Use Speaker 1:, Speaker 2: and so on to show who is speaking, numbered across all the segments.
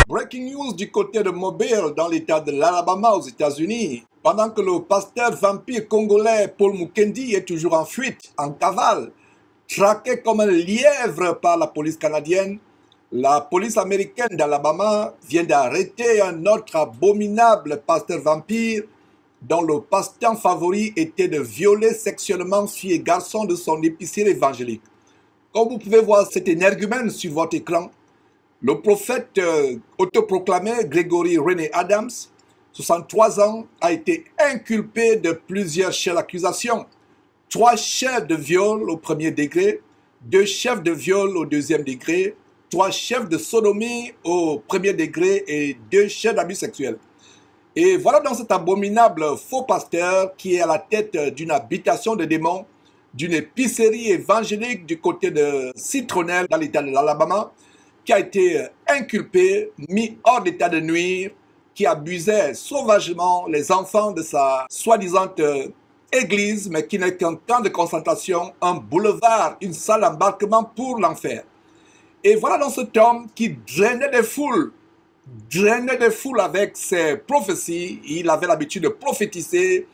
Speaker 1: Breaking news du côté de Mobile, dans l'état de l'Alabama aux États-Unis. Pendant que le pasteur vampire congolais Paul Mukendi est toujours en fuite, en cavale, traqué comme un lièvre par la police canadienne, la police américaine d'Alabama vient d'arrêter un autre abominable pasteur vampire dont le passe-temps favori était de violer sexuellement filles et garçons de son épicier évangélique. Comme vous pouvez voir cet énergumène sur votre écran, le prophète autoproclamé Gregory René Adams, 63 ans, a été inculpé de plusieurs chefs d'accusations. 3 chefs de viol au premier degré, 2 chefs de viol au deuxième degré, 3 chefs de sodomie au premier degré et 2 chefs d'abus sexuels. Et voilà donc cet abominable faux pasteur qui est à la tête d'une habitation de démons, d'une épicerie évangélique du côté de Citronnelle dans l'état de l'Alabama, qui a été inculpé, mis hors d'état de nuire, qui abusait sauvagement les enfants de sa soi-disant église, mais qui n'est qu'un camp de concentration, un boulevard, une salle d'embarquement pour l'enfer. Et voilà donc cet homme qui drainait des foules avec ses prophéties. Il avait l'habitude de prophétiser,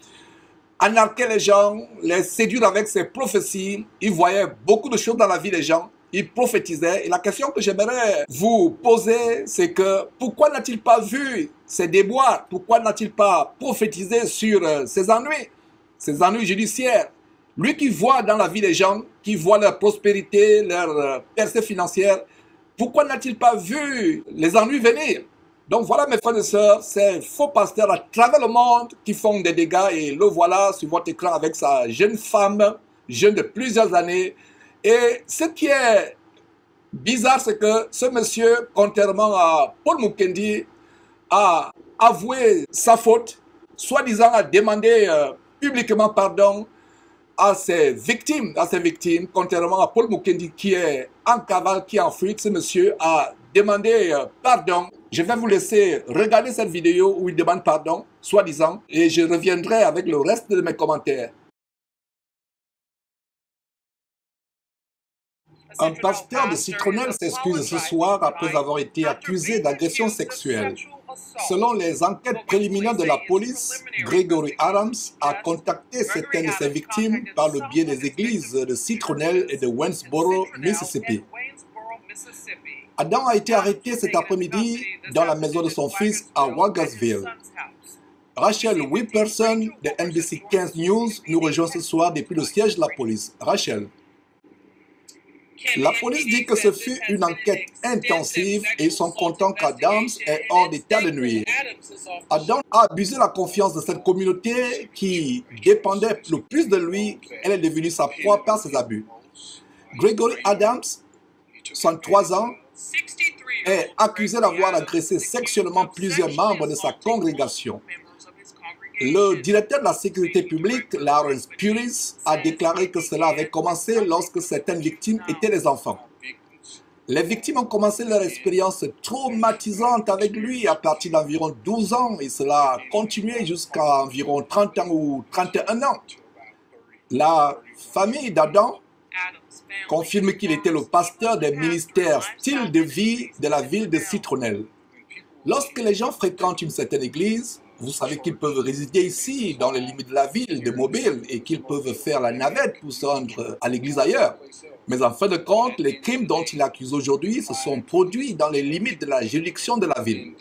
Speaker 1: anarquer les gens, les séduire avec ses prophéties. Il voyait beaucoup de choses dans la vie des gens. Il prophétisait. Et la question que j'aimerais vous poser, c'est que pourquoi n'a-t-il pas vu ses déboires? Pourquoi n'a-t-il pas prophétisé sur ses ennuis judiciaires? Lui qui voit dans la vie des gens, qui voit leur prospérité, leur percée financière, pourquoi n'a-t-il pas vu les ennuis venir? Donc voilà mes frères et sœurs, ces faux pasteurs à travers le monde qui font des dégâts et le voilà sur votre écran avec sa jeune femme, jeune de plusieurs années. Et ce qui est bizarre, c'est que ce monsieur, contrairement à Paul Mukendi, a avoué sa faute, soi-disant a demandé publiquement pardon à ses victimes, contrairement à Paul Mukendi qui est en cavale, qui est en fuite. Ce monsieur a demandé pardon. Je vais vous laisser regarder cette vidéo où il demande pardon, soi-disant, et je reviendrai avec le reste de mes commentaires. Un pasteur de Citronnelle s'excuse ce soir après avoir été accusé d'agression sexuelle. Selon les enquêtes préliminaires de la police, Gregory Adams a contacté certaines de ses victimes par le biais des églises de Citronnelle et de Waynesboro, Mississippi. Adam a été arrêté cet après-midi dans la maison de son fils à Wagasville. Rachel Whipperson de NBC 15 News nous rejoint ce soir depuis le siège de la police. Rachel. La police dit que ce fut une enquête intensive et ils sont contents qu'Adams est hors d'état de nuire. Adams a abusé la confiance de cette communauté qui dépendait le plus de lui. Elle est devenue sa proie par ses abus. Gregory Adams, 63 ans, est accusé d'avoir agressé sexuellement plusieurs membres de sa congrégation. Le directeur de la sécurité publique, Lawrence Puris, a déclaré que cela avait commencé lorsque certaines victimes étaient des enfants. Les victimes ont commencé leur expérience traumatisante avec lui à partir d'environ 12 ans et cela a continué jusqu'à environ 30 ans ou 31 ans. La famille d'Adam confirme qu'il était le pasteur des ministères style de vie de la ville de Citronnelle. Lorsque les gens fréquentent une certaine église, vous savez qu'ils peuvent résider ici, dans les limites de la ville de Mobile, et qu'ils peuvent faire la navette pour se rendre à l'église ailleurs. Mais en fin de compte, les crimes dont il accuse aujourd'hui se sont produits dans les limites de la juridiction de la ville.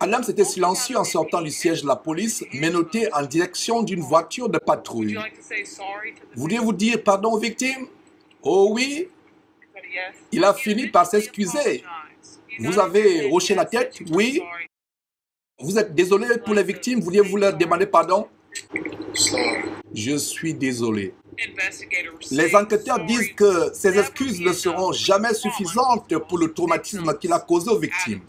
Speaker 1: Adams était silencieux en sortant du siège de la police, menotté en direction d'une voiture de patrouille. Vouliez-vous dire pardon aux victimes? Oh oui. Il a fini par s'excuser. Vous avez hoché la tête? Oui. Vous êtes désolé pour les victimes? Vouliez-vous leur demander pardon? Je suis désolé. Les enquêteurs disent que ces excuses ne seront jamais suffisantes pour le traumatisme qu'il a causé aux victimes.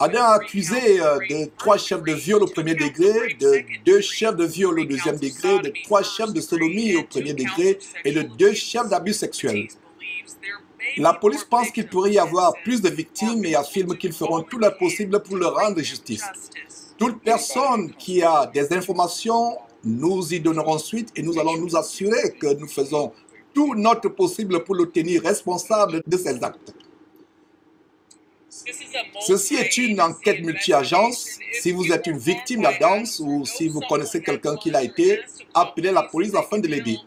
Speaker 1: Adam a accusé de 3 chefs de viol au premier degré, de 2 chefs de viol au deuxième degré, de 3 chefs de sodomie au premier degré et de 2 chefs d'abus sexuels. La police pense qu'il pourrait y avoir plus de victimes et affirme qu'ils feront tout leur possible pour leur rendre justice. Toute personne qui a des informations, nous y donnerons suite et nous allons nous assurer que nous faisons tout notre possible pour le tenir responsable de ses actes. Ceci est une enquête multi-agence. Si vous êtes une victime là-dedans ou si vous connaissez quelqu'un qui l'a été, appelez la police afin de l'aider.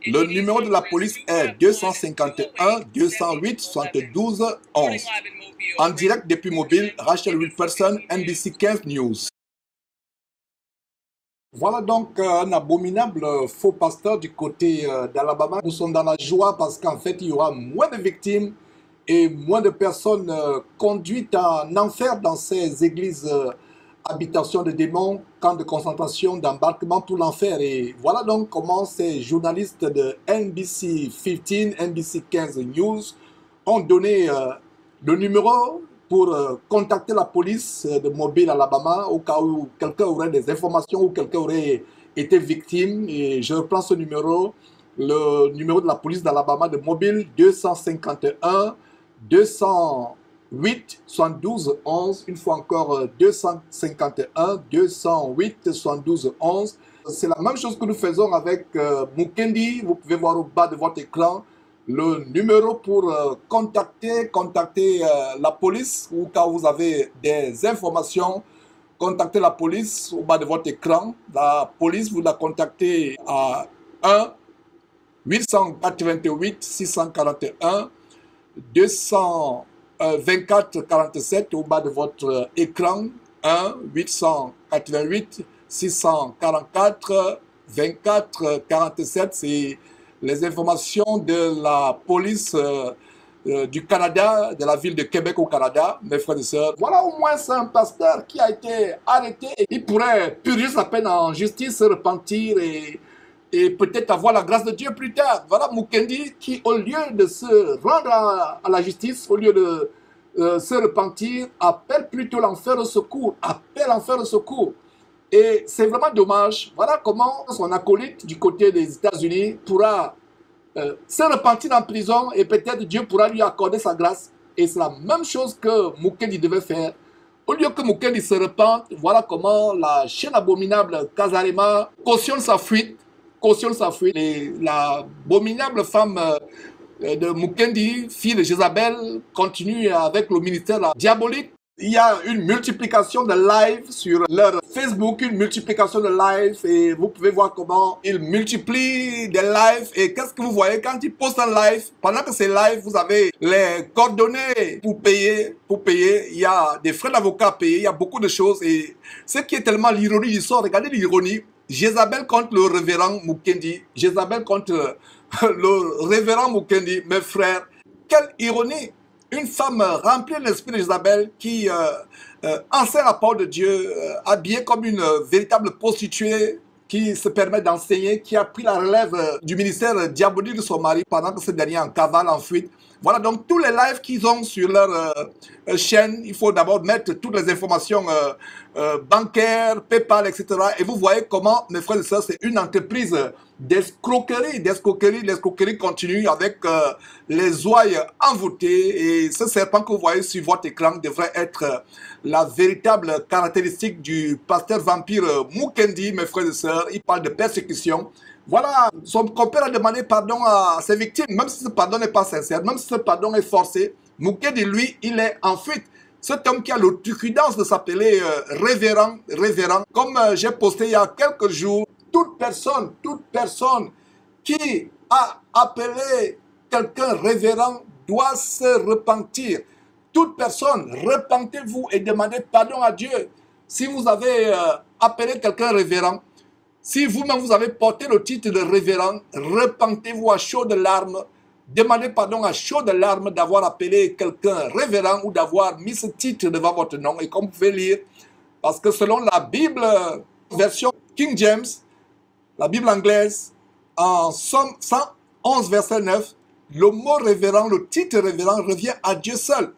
Speaker 1: Le numéro de la police est 251 208 72 11. En direct depuis Mobile, Rachel Wilkerson, NBC 15 News. Voilà donc un abominable faux pasteur du côté d'Alabama. Nous sommes dans la joie parce qu'en fait, il y aura moins de victimes et moins de personnes conduites en enfer dans ces églises habitations de démons, camps de concentration, d'embarquement pour l'enfer. Et voilà donc comment ces journalistes de NBC 15, NBC 15 News ont donné le numéro pour contacter la police de Mobile, Alabama, au cas où quelqu'un aurait des informations ou quelqu'un aurait été victime. Et je reprends ce numéro, le numéro de la police d'Alabama de Mobile, 251 208 72 11. Une fois encore, 251 208 72 11. C'est la même chose que nous faisons avec Mukendi. Vous pouvez voir au bas de votre écran le numéro pour contacter la police ou quand vous avez des informations, contactez la police au bas de votre écran. La police, vous la contactez à 1 888 641 224 47 au bas de votre écran. 1 888 644 24 47. C'est les informations de la police du Canada, de la ville de Québec au Canada, mes frères et sœurs. Voilà au moins un pasteur qui a été arrêté. Il pourrait purger sa peine en justice, se repentir et peut-être avoir la grâce de Dieu plus tard. Voilà Mukendi qui, au lieu de se rendre à la justice, au lieu de se repentir, appelle plutôt l'enfer au secours. Appelle l'enfer au secours. Et c'est vraiment dommage. Voilà comment son acolyte du côté des États-Unis pourra se repentir en prison et peut-être Dieu pourra lui accorder sa grâce. Et c'est la même chose que Mukendi devait faire. Au lieu que Mukendi se repente, voilà comment la chaîne abominable Kazarema cautionne sa fuite. L'abominable femme de Mukendi, fille de Jézabel, continue avec le ministère diabolique. Il y a une multiplication de live sur leur Facebook, une multiplication de live et vous pouvez voir comment ils multiplient des lives. Et qu'est-ce que vous voyez quand ils postent un live? Pendant que c'est live, vous avez les coordonnées pour payer. Il y a des frais d'avocat à payer, il y a beaucoup de choses. Et ce qui est tellement l'ironie du sort, regardez l'ironie. Jézabel contre le révérend Mukendi. Jézabel contre le révérend Mukendi. Mes frères, quelle ironie! Une femme remplie de l'esprit de Jézabel qui enseigne la parole de Dieu, habillée comme une véritable prostituée qui se permet d'enseigner, qui a pris la relève du ministère diabolique de son mari pendant que ce dernier en cavale, en fuite. Voilà donc tous les lives qu'ils ont sur leur chaîne. Il faut d'abord mettre toutes les informations bancaires, PayPal, etc. Et vous voyez comment, mes frères et sœurs, c'est une entreprise d'escroquerie. L'escroquerie continue avec les ouailles envoûtées. Et ce serpent que vous voyez sur votre écran devrait être la véritable caractéristique du pasteur vampire Mukendi, mes frères et sœurs. Il parle de persécution. Voilà, son compère a demandé pardon à ses victimes, même si ce pardon n'est pas sincère, même si ce pardon est forcé. Mukendi, lui, il est en fuite. Cet homme qui a l'autocuidance de s'appeler révérend. Comme j'ai posté il y a quelques jours, toute personne qui a appelé quelqu'un révérend doit se repentir. Toute personne, repentez-vous et demandez pardon à Dieu. Si vous avez appelé quelqu'un révérend, si vous-même vous avez porté le titre de révérend, repentez-vous à chaudes larmes. Demandez pardon à chaudes larmes d'avoir appelé quelqu'un révérend ou d'avoir mis ce titre devant votre nom. Et comme vous pouvez lire, parce que selon la Bible, version King James, la Bible anglaise, en Somme 111, verset 9, le mot révérend, le titre révérend revient à Dieu seul.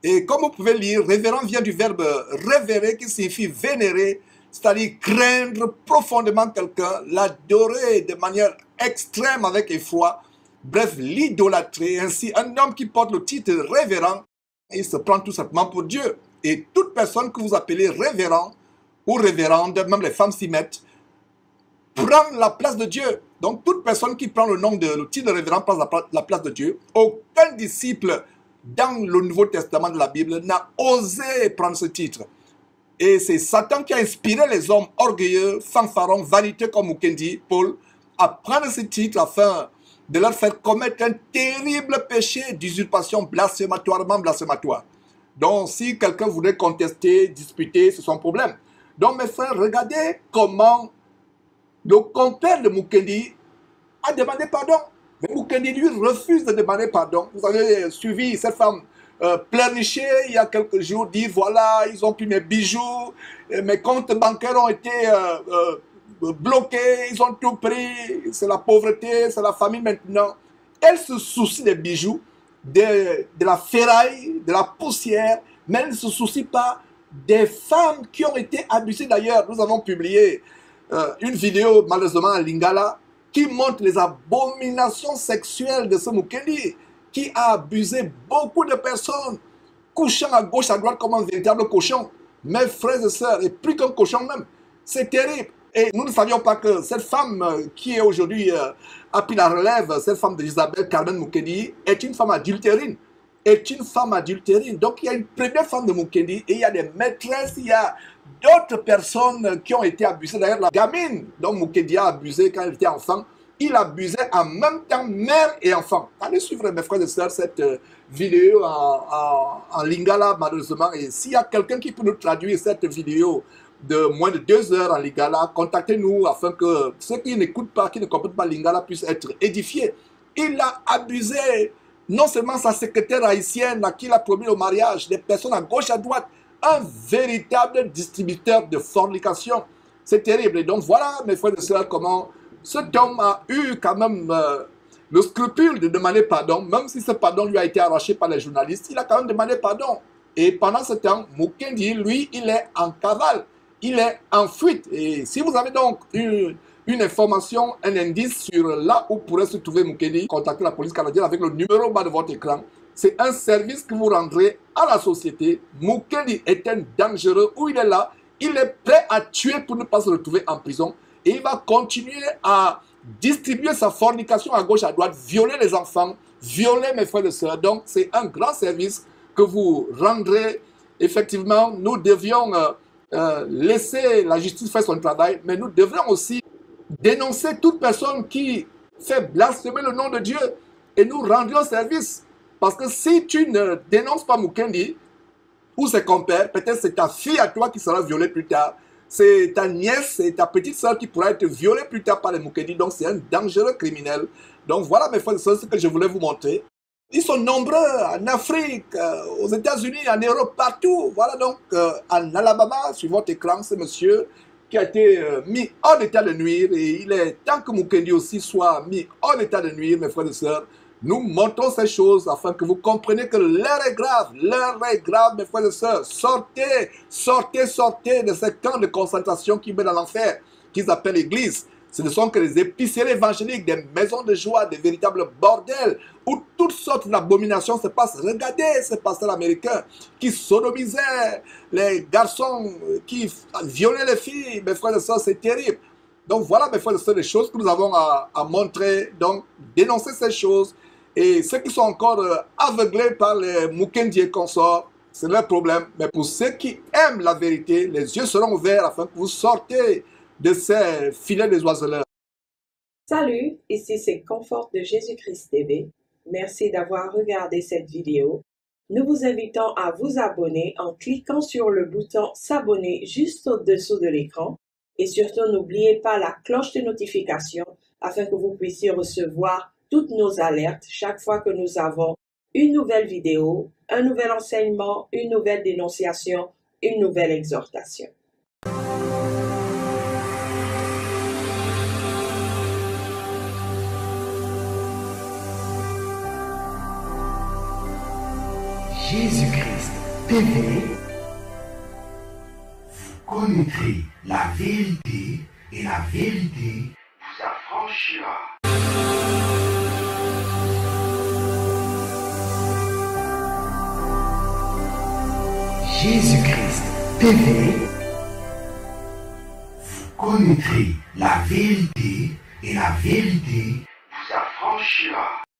Speaker 1: Et comme vous pouvez lire, révérend vient du verbe révérer qui signifie vénérer, c'est-à-dire craindre profondément quelqu'un, l'adorer de manière extrême avec effroi, bref, l'idolâtrer. Ainsi, un homme qui porte le titre révérend, il se prend tout simplement pour Dieu. Et toute personne que vous appelez révérend ou révérende, même les femmes s'y mettent, prend la place de Dieu. Donc, toute personne qui prend le titre de révérend prend la place de Dieu. Aucun disciple dans le Nouveau Testament de la Bible n'a osé prendre ce titre. Et c'est Satan qui a inspiré les hommes orgueilleux, fanfarons, vaniteux comme Mukendi, Paul, à prendre ce titre afin de leur faire commettre un terrible péché d'usurpation blasphématoirement blasphématoire. Donc, si quelqu'un voudrait contester, disputer, c'est son problème. Donc, mes frères, regardez comment le compère de Mukendi a demandé pardon. Mais Mukendi, lui, refuse de demander pardon. Vous avez suivi cette femme pleurnicher il y a quelques jours, dire voilà, ils ont pris mes bijoux, mes comptes bancaires ont été bloqués, ils ont tout pris, c'est la pauvreté, c'est la famille maintenant. Elle se soucie des bijoux, de la ferraille, de la poussière, mais elle ne se soucie pas des femmes qui ont été abusées. D'ailleurs, nous avons publié une vidéo, malheureusement à Lingala, qui montre les abominations sexuelles de ce Mukendi, qui a abusé beaucoup de personnes, couchant à gauche, à droite comme un véritable cochon. Mes frères et sœurs, et plus qu'un cochon même. C'est terrible. Et nous ne savions pas que cette femme qui est aujourd'hui a pris la relève, cette femme d'Isabelle Carmen Mukendi, est une femme adultérine. Est une femme adultérine. Donc il y a une première femme de Mukendi et il y a des maîtresses, il y a d'autres personnes qui ont été abusées. D'ailleurs, la gamine dont Mukendi a abusé quand elle était enfant, il abusait en même temps mère et enfant. Allez suivre, mes frères et sœurs, cette vidéo en lingala, malheureusement. Et s'il y a quelqu'un qui peut nous traduire cette vidéo de moins de 2 heures en lingala, contactez-nous afin que ceux qui n'écoutent pas, qui ne comprennent pas lingala puissent être édifiés. Il a abusé non seulement sa secrétaire haïtienne à qui il a promis le mariage, des personnes à gauche, à droite, un véritable distributeur de fornication. C'est terrible. Et donc voilà, mes frères et sœurs, comment cet homme a eu quand même le scrupule de demander pardon, même si ce pardon lui a été arraché par les journalistes, il a quand même demandé pardon. Et pendant ce temps, Mukendi, lui, il est en cavale, il est en fuite. Et si vous avez donc une information, un indice sur là où pourrait se trouver Mukendi, contactez la police canadienne avec le numéro bas de votre écran. C'est un service que vous rendrez à la société. Mukendi est un dangereux, où il est là, il est prêt à tuer pour ne pas se retrouver en prison. Et il va continuer à distribuer sa fornication à gauche, à droite, violer les enfants, violer mes frères et sœurs. Donc, c'est un grand service que vous rendrez. Effectivement, nous devions laisser la justice faire son travail, mais nous devrions aussi dénoncer toute personne qui fait blasphémer le nom de Dieu et nous rendrions service. Parce que si tu ne dénonces pas Mukendi ou ses compères, peut-être c'est ta fille à toi qui sera violée plus tard. C'est ta nièce et ta petite soeur qui pourra être violée plus tard par les Mukendi. Donc c'est un dangereux criminel. Donc voilà mes frères et sœurs, ce que je voulais vous montrer. Ils sont nombreux en Afrique, aux États-Unis, en Europe, partout. Voilà donc en Alabama, sur votre écran, ce monsieur qui a été mis hors d'état de nuire. Et il est temps que Mukendi aussi soit mis hors d'état de nuire, mes frères et sœurs. Nous montrons ces choses afin que vous compreniez que l'heure est grave, mes frères et sœurs. Sortez, sortez, sortez de ces camps de concentration qui mènent à l'enfer, qu'ils appellent l'église. Ce ne sont que des épiceries évangéliques, des maisons de joie, des véritables bordels, où toutes sortes d'abominations se passent. Regardez ces pasteurs américains qui sodomisaient les garçons, qui violaient les filles. Mes frères et sœurs, c'est terrible. Donc voilà, mes frères et sœurs, les choses que nous avons à montrer. Donc, dénoncer ces choses. Et ceux qui sont encore aveuglés par les Mukendi et consorts, c'est leur problème. Mais pour ceux qui aiment la vérité, les yeux seront ouverts afin que vous sortez de ces filets des oiseleurs.
Speaker 2: Salut, ici c'est Confort de Jésus-Christ TV. Merci d'avoir regardé cette vidéo. Nous vous invitons à vous abonner en cliquant sur le bouton s'abonner juste au-dessous de l'écran. Et surtout, n'oubliez pas la cloche de notification afin que vous puissiez recevoir toutes nos alertes chaque fois que nous avons une nouvelle vidéo, un nouvel enseignement, une nouvelle dénonciation, une nouvelle exhortation.
Speaker 3: Jésus-Christ TV, vous connaîtrez la vérité et la vérité vous affranchira. Jésus-Christ TV, vous connaîtrez la vérité et la vérité